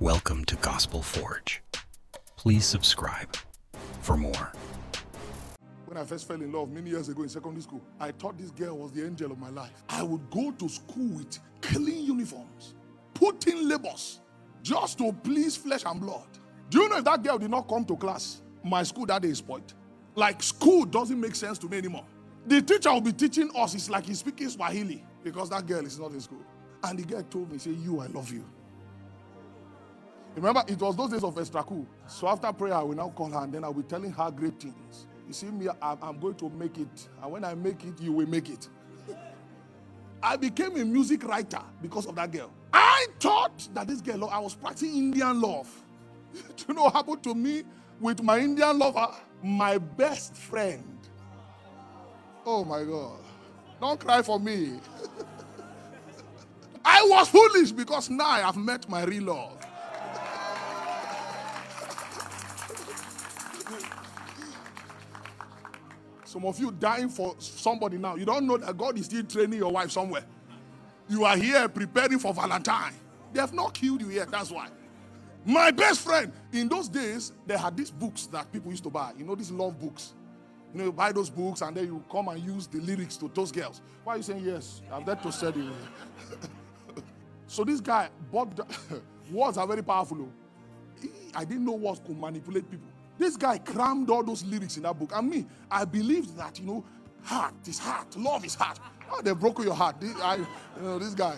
Welcome to Gospel Forge. Please subscribe for more. When I first fell in love many years ago in secondary school, I thought this girl was the angel of my life. I would go to school with clean uniforms, put in labors, just to please flesh and blood. Do you know if that girl did not come to class, my school that day is spoiled? Like, school doesn't make sense to me anymore. The teacher will be teaching us, it's like he's speaking Swahili because that girl is not in school. And the girl told me, say, "You, I love you." Remember, it was those days of extra cool. So after prayer, I will now call her and then I'll be telling her great things. You see me, I'm going to make it. And when I make it, you will make it. I became a music writer because of that girl. I thought that this girl, I was practicing Indian love. Do you know what happened to me with my Indian lover? My best friend. Oh my God. Don't cry for me. I was foolish because now I have met my real love. Some of you dying for somebody now. You don't know that God is still training your wife somewhere. You are here preparing for Valentine. They have not killed you yet, that's why. My best friend, in those days, they had these books that people used to buy. You know, these love books. You know, you buy those books and then you come and use the lyrics to those girls. Why are you saying yes? I've got to study. So this guy bought words are very powerful. I didn't know words could manipulate people. This guy crammed all those lyrics in that book. And me, I believed that, heart is heart, love is heart. Oh, they broke your heart. This guy.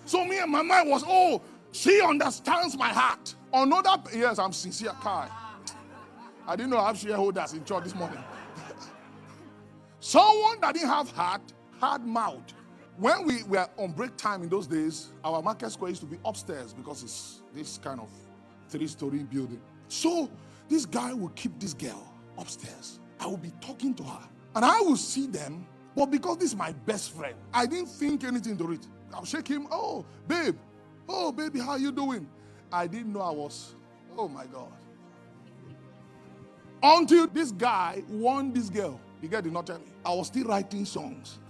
So me and my mind was, she understands my heart. Yes, I'm sincere. Kai. I didn't know I have shareholders in church this morning. Someone that didn't have heart had mouth. When we were on break time in those days, our market square used to be upstairs because it's this kind of 3-story building. So this guy will keep this girl upstairs. I will be talking to her. And I will see them. But because this is my best friend, I didn't think anything to it. I'll shake him. "Oh, babe. Oh, baby, how you doing?" I didn't know I was. Oh, my God. Until this guy won this girl. The girl did not tell me. I was still writing songs.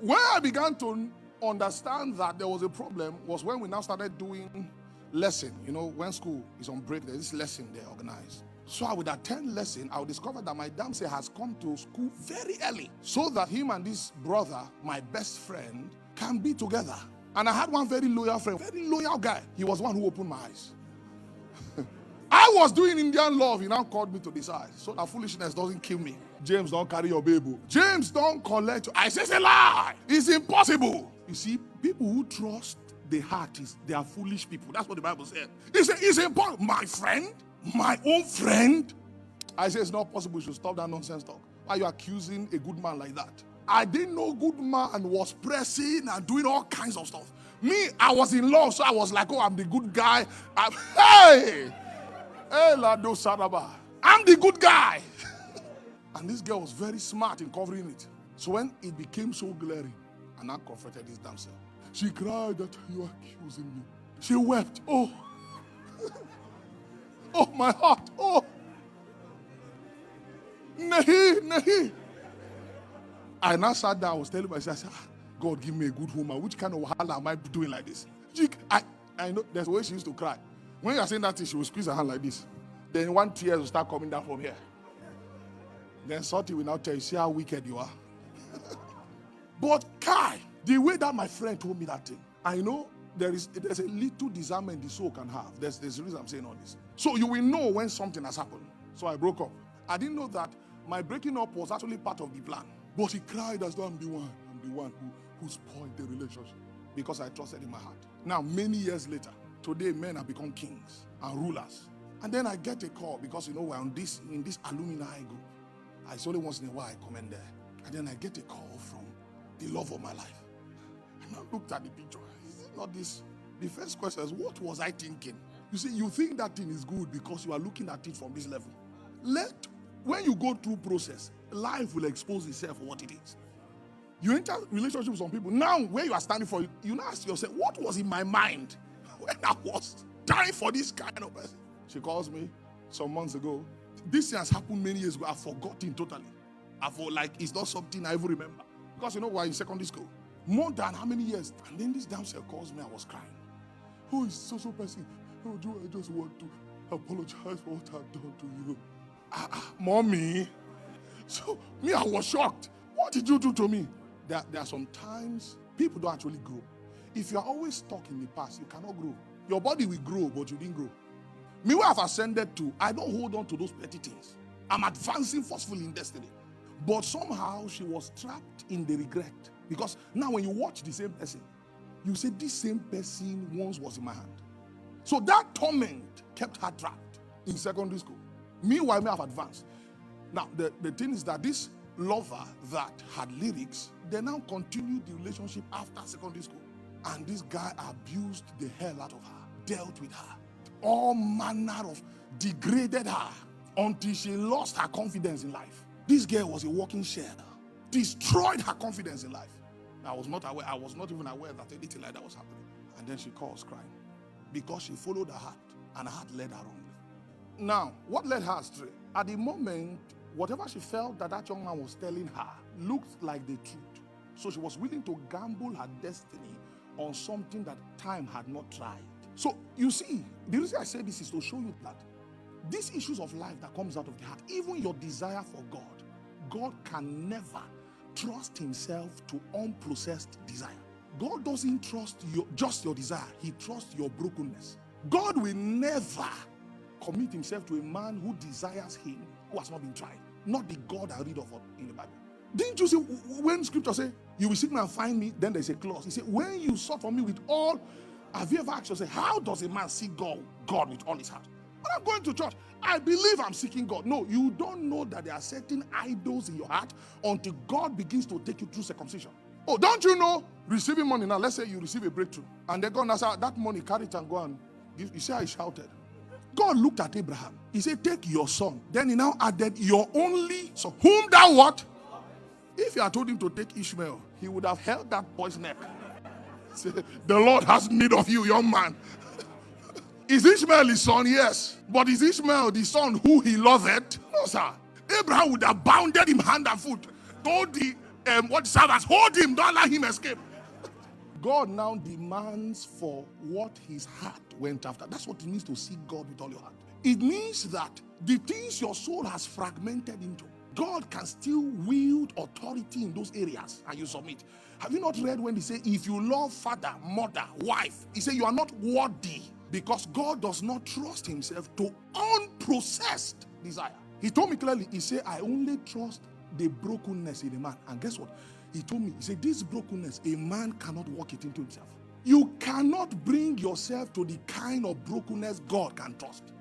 When I began to understand that there was a problem was when we now started doing lesson. When school is on break, there's this lesson they organize. So I would attend lesson. I would discover that my damsel has come to school very early so that him and this brother, my best friend, can be together. And I had one very loyal friend, very loyal guy. He was one who opened my eyes. I was doing Indian love. He now called me to the side so that foolishness doesn't kill me. "James, don't carry your baby. James, don't collect." I say, "It's a lie. It's impossible." You see, people who trust the heart, they are foolish people. That's what the Bible said. It's impossible. My friend? My own friend? I say, "It's not possible. You should stop that nonsense talk. Why are you accusing a good man like that?" I didn't know good man was pressing and doing all kinds of stuff. Me, I was in love, so I was like, I'm the good guy. Hey, Lado Sadaba. I'm the good guy. And this girl was very smart in covering it. So when it became so glaring, and I confronted this damsel, she cried that "You are accusing me." She wept. Oh, my heart. Oh, nahi. I now sat down. I was telling myself, "God, give me a good woman. Which kind of wahala am I doing like this?" I know there's a way she used to cry. When you are saying that thing, she will squeeze her hand like this. Then one tear will start coming down from here. Then Soti will now tell you, "See how wicked you are." But Kai, the way that my friend told me that thing, I know there's a little discernment the soul can have. There's the reason I'm saying all this. So you will know when something has happened. So I broke up. I didn't know that my breaking up was actually part of the plan. But he cried as though I'm the one who spoiled the relationship because I trusted in my heart. Now, many years later, today men have become kings and rulers. And then I get a call because, we're in this alumni group. It's only once in a while I come in there. And then I get a call from the love of my life. And I looked at the picture. Is it not this? The first question is, what was I thinking? You see, you think that thing is good because you are looking at it from this level. When you go through process, life will expose itself for what it is. You enter relationship with some people. Now, where you are standing for, you now ask yourself, what was in my mind when I was dying for this kind of person? She calls me some months ago. This has happened many years ago. I've forgotten totally. It's not something I even remember. Because we're in secondary school. More than how many years? And then this damsel calls me. I was crying. Who is so person? Oh, I just want to apologize for what I've done to you. Mommy. So, me, I was shocked. What did you do to me? There are some times people don't actually grow. If you're always stuck in the past, you cannot grow. Your body will grow, but you didn't grow. Me, where I've ascended to, I don't hold on to those petty things. I'm advancing forcefully in destiny. But somehow she was trapped in the regret. Because now when you watch the same person, you say this same person once was in my hand. So that torment kept her trapped in secondary school. Meanwhile, me have advanced. Now, the thing is that this lover that had lyrics, they now continued the relationship after secondary school. And this guy abused the hell out of her, dealt with her, all manner of degraded her until she lost her confidence in life. This girl was a walking shell, destroyed her confidence in life. I was not aware, I was not even aware that anything like that was happening. And then she calls crying because she followed her heart and her heart led her wrongly. Now, what led her astray? At the moment, whatever she felt that young man was telling her looked like the truth. So she was willing to gamble her destiny on something that time had not tried. So you see, the reason I say this is to show you that these issues of life that comes out of the heart, even your desire for God, God can never trust himself to unprocessed desire. God doesn't trust just your desire. He trusts your brokenness. God will never commit himself to a man who desires him who has not been tried. Not the God I read of in the Bible. Didn't you see when scripture say, you will seek me and find me, then there's a clause. He said, when you sought for me with all, have you ever asked yourself, how does a man seek God with all his heart? When I'm going to church, I believe I'm seeking God. No, you don't know that there are certain idols in your heart until God begins to take you through circumcision. Oh, don't you know receiving money now? Let's say you receive a breakthrough and then God now said, that money, carry it and go and give. You see how he shouted? God looked at Abraham. He said, take your son. Then he now added, your only son. Whom thou what? If you had told him to take Ishmael, he would have held that boy's neck. Say, the Lord has need of you, young man. Is Ishmael his son? Yes. But is Ishmael the son who he loved? No, sir. Abraham would have bounded him hand and foot. Told the servants, hold him, don't let him escape. God now demands for what his heart went after. That's what it means to seek God with all your heart. It means that the things your soul has fragmented into, God can still wield authority in those areas and you submit. Have you not read when they say, if you love father, mother, wife, he said you are not worthy, because God does not trust himself to unprocessed desire. He told me clearly, he said, I only trust the brokenness in a man. And guess what? He told me, he said, this brokenness, a man cannot walk it into himself. You cannot bring yourself to the kind of brokenness God can trust.